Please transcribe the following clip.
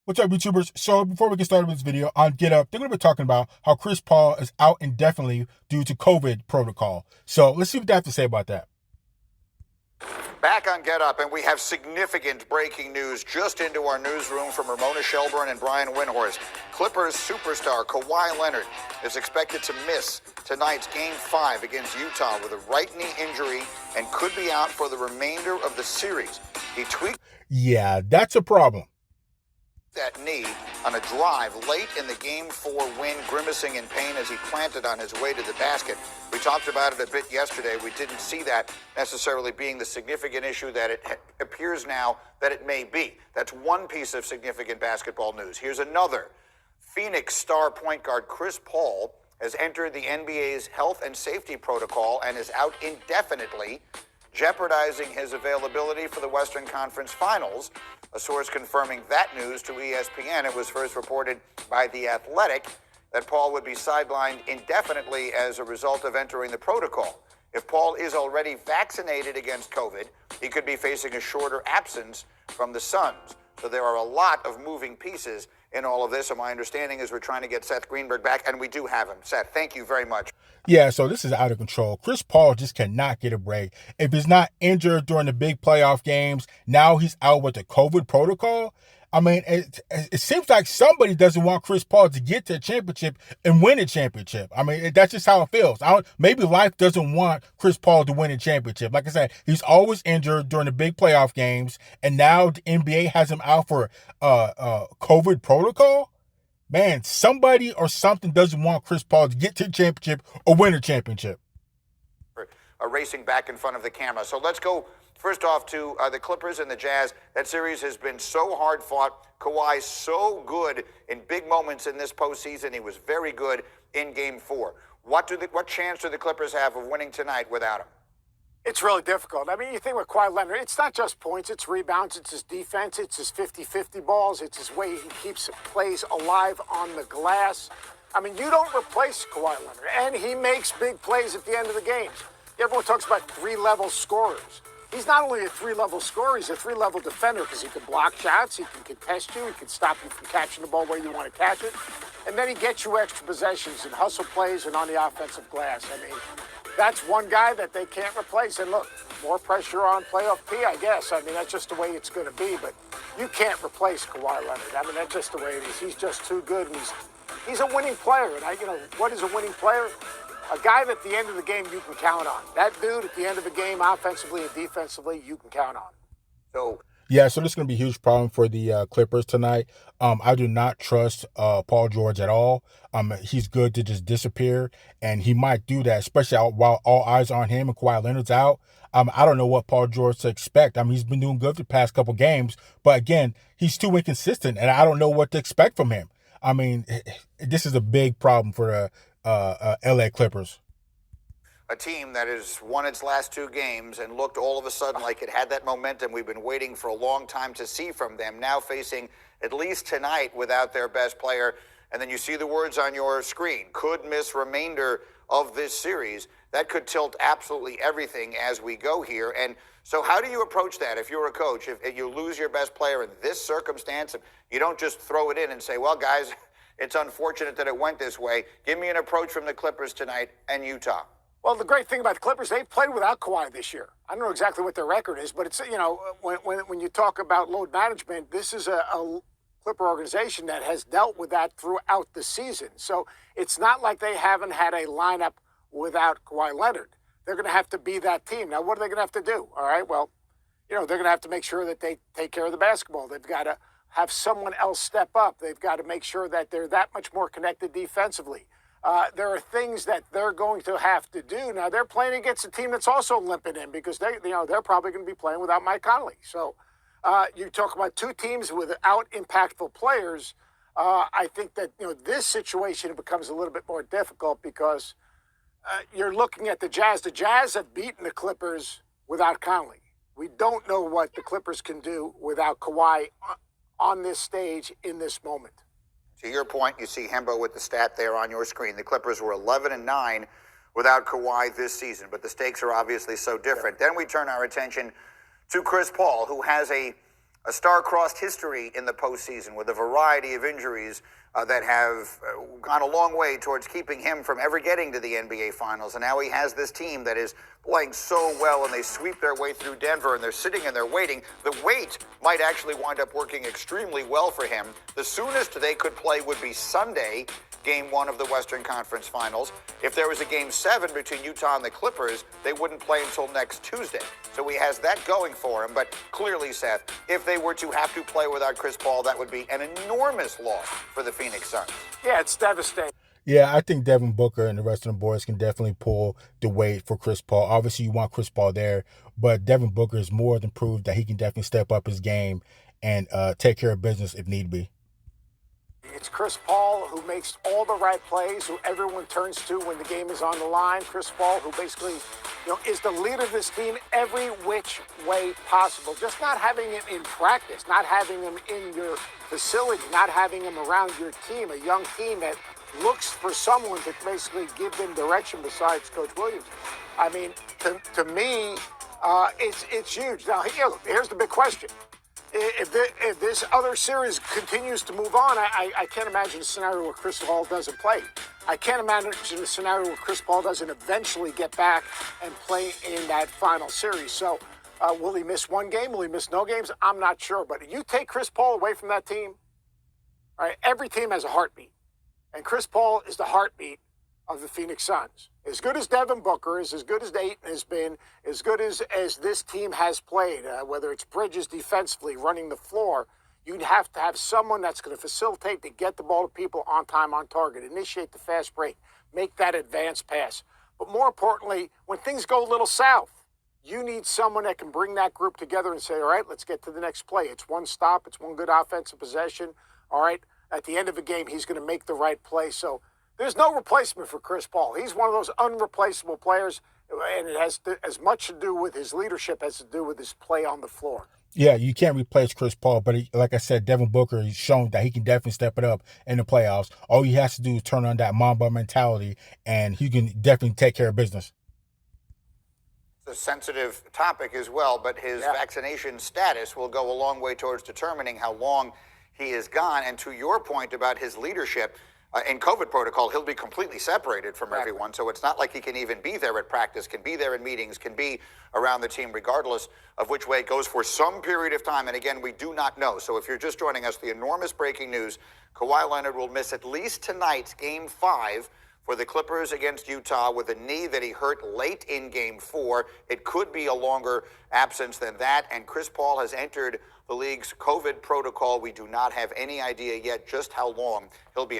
What's up, YouTubers? So before we get started with this video, on Get Up, they're going to be talking about how Chris Paul is out indefinitely due to COVID protocol. So let's see what they have to say about that. Back on Get Up, and we have significant breaking news just into our newsroom from Ramona Shelburne and Brian Windhorst. Clippers superstar Kawhi Leonard is expected to miss tonight's Game 5 against Utah with a right knee injury and could be out for the remainder of the series. He tweaked Yeah, that's a problem. that knee on a drive late in the Game 4 win, grimacing in pain as he planted on his way to the basket. We talked about it a bit yesterday. We didn't see that necessarily being the significant issue that it appears now that it may be. That's one piece of significant basketball news. Here's another. Phoenix star point guard Chris Paul has entered the NBA's health and safety protocol and is out indefinitely, jeopardizing his availability for the Western Conference Finals. A source confirming that news to ESPN. It was first reported by The Athletic that Paul would be sidelined indefinitely as a result of entering the protocol. If Paul is already vaccinated against COVID, he could be facing a shorter absence from the Suns. So there are a lot of moving pieces in all of this, and my understanding is we're trying to get Seth Greenberg back, and we do have him. Seth, thank you very much. Yeah, so this is out of control. Chris Paul just cannot get a break. If he's not injured during the big playoff games, now he's out with the COVID protocol. I mean, it seems like somebody doesn't want Chris Paul to get to a championship and win a championship. I mean, that's just how it feels. Maybe life doesn't want Chris Paul to win a championship. Like I said, he's always injured during the big playoff games, and now the NBA has him out for COVID protocol. Man, somebody or something doesn't want Chris Paul to get to the championship or win a championship. Racing back in front of the camera. So let's go first off to the Clippers and the Jazz. That series has been so hard fought. Kawhi so good in big moments in this postseason. He was very good in Game 4. What chance do the Clippers have of winning tonight without him? It's really difficult. I mean, you think with Kawhi Leonard, it's not just points, it's rebounds, it's his defense, it's his 50-50 balls, it's his way he keeps plays alive on the glass. I mean, you don't replace Kawhi Leonard, and he makes big plays at the end of the games. Everyone talks about three-level scorers. He's not only a three-level scorer, he's a three-level defender because he can block shots, he can contest you, he can stop you from catching the ball where you want to catch it, and then he gets you extra possessions and hustle plays and on the offensive glass. I mean, that's one guy that they can't replace. And look, more pressure on playoff P, I guess. I mean, that's just the way it's going to be. But you can't replace Kawhi Leonard. I mean, that's just the way it is. He's just too good, and he's a winning player. And what is a winning player? A guy that at the end of the game you can count on. That dude at the end of the game, offensively and defensively, you can count on. So this is going to be a huge problem for the Clippers tonight. I do not trust Paul George at all. He's good to just disappear, and he might do that, especially while all eyes are on him and Kawhi Leonard's out. I don't know what Paul George to expect. I mean, he's been doing good the past couple games, but again, he's too inconsistent, and I don't know what to expect from him. I mean, this is a big problem for the LA Clippers. A team that has won its last two games and looked all of a sudden like it had that momentum we've been waiting for a long time to see from them, now facing at least tonight without their best player. And then you see the words on your screen, could miss remainder of this series. That could tilt absolutely everything as we go here. And so how do you approach that if you're a coach? If you lose your best player in this circumstance, you don't just throw it in and say, well, guys, it's unfortunate that it went this way. Give me an approach from the Clippers tonight and Utah. Well, the great thing about the Clippers, they've played without Kawhi this year. I don't know exactly what their record is, but it's, when you talk about load management, this is a Clipper organization that has dealt with that throughout the season. So it's not like they haven't had a lineup without Kawhi Leonard. They're going to have to be that team. Now, what are they going to have to do? All right, well, they're going to have to make sure that they take care of the basketball. They've got to have someone else step up. They've got to make sure that they're that much more connected defensively. There are things that they're going to have to do. Now, they're playing against a team that's also limping in because they're probably going to be playing without Mike Conley. So you talk about two teams without impactful players. I think that this situation becomes a little bit more difficult because you're looking at the Jazz. The Jazz have beaten the Clippers without Conley. We don't know what the Clippers can do without Kawhi on this stage in this moment. To your point, you see Hembo with the stat there on your screen. The Clippers were 11-9 without Kawhi this season, but the stakes are obviously so different. Yeah. Then we turn our attention to Chris Paul, who has a a star-crossed history in the postseason with a variety of injuries that have gone a long way towards keeping him from ever getting to the NBA Finals. And now he has this team that is playing so well, and they sweep their way through Denver, and they're sitting and they're waiting. The wait might actually wind up working extremely well for him. The soonest they could play would be Sunday, Game 1 of the Western Conference Finals. If there was a Game 7 between Utah and the Clippers, they wouldn't play until next Tuesday. So he has that going for him. But clearly, Seth, if they were to have to play without Chris Paul, that would be an enormous loss for the Phoenix Suns. Yeah, it's devastating. Yeah, I think Devin Booker and the rest of the boys can definitely pull the weight for Chris Paul. Obviously, you want Chris Paul there, but Devin Booker has more than proved that he can definitely step up his game and take care of business if need be. It's Chris Paul who makes all the right plays, who everyone turns to when the game is on the line. Chris Paul, who basically, is the leader of this team every which way possible. Just not having him in practice, not having him in your facility, not having him around your team, a young team that looks for someone to basically give them direction besides Coach Williams. I mean, to me, it's huge. Now, here's the big question. If this other series continues to move on, I can't imagine a scenario where Chris Paul doesn't play. I can't imagine a scenario where Chris Paul doesn't eventually get back and play in that final series. So will he miss one game? Will he miss no games? I'm not sure. But you take Chris Paul away from that team, right? Every team has a heartbeat. And Chris Paul is the heartbeat of the Phoenix Suns. As good as Devin Booker is, as good as Ayton has been, as good as this team has played, whether it's Bridges defensively, running the floor, you'd have to have someone that's going to facilitate to get the ball to people on time, on target, initiate the fast break, make that advance pass. But more importantly, when things go a little south, you need someone that can bring that group together and say, all right, let's get to the next play. It's one stop. It's one good offensive possession. All right, at the end of the game, he's going to make the right play. So there's no replacement for Chris Paul. He's one of those unreplaceable players, and it has as much to do with his leadership as to do with his play on the floor. Yeah, you can't replace Chris Paul, but like I said, Devin Booker has shown that he can definitely step it up in the playoffs. All he has to do is turn on that Mamba mentality, and he can definitely take care of business. It's a sensitive topic as well, but his vaccination status will go a long way towards determining how long he is gone. And to your point about his leadership, in COVID protocol, he'll be completely separated from everyone. So it's not like he can even be there at practice, can be there in meetings, can be around the team, regardless of which way it goes for some period of time. And again, we do not know. So if you're just joining us, the enormous breaking news, Kawhi Leonard will miss at least tonight's Game 5 for the Clippers against Utah with a knee that he hurt late in Game 4. It could be a longer absence than that. And Chris Paul has entered the league's COVID protocol. We do not have any idea yet just how long he'll be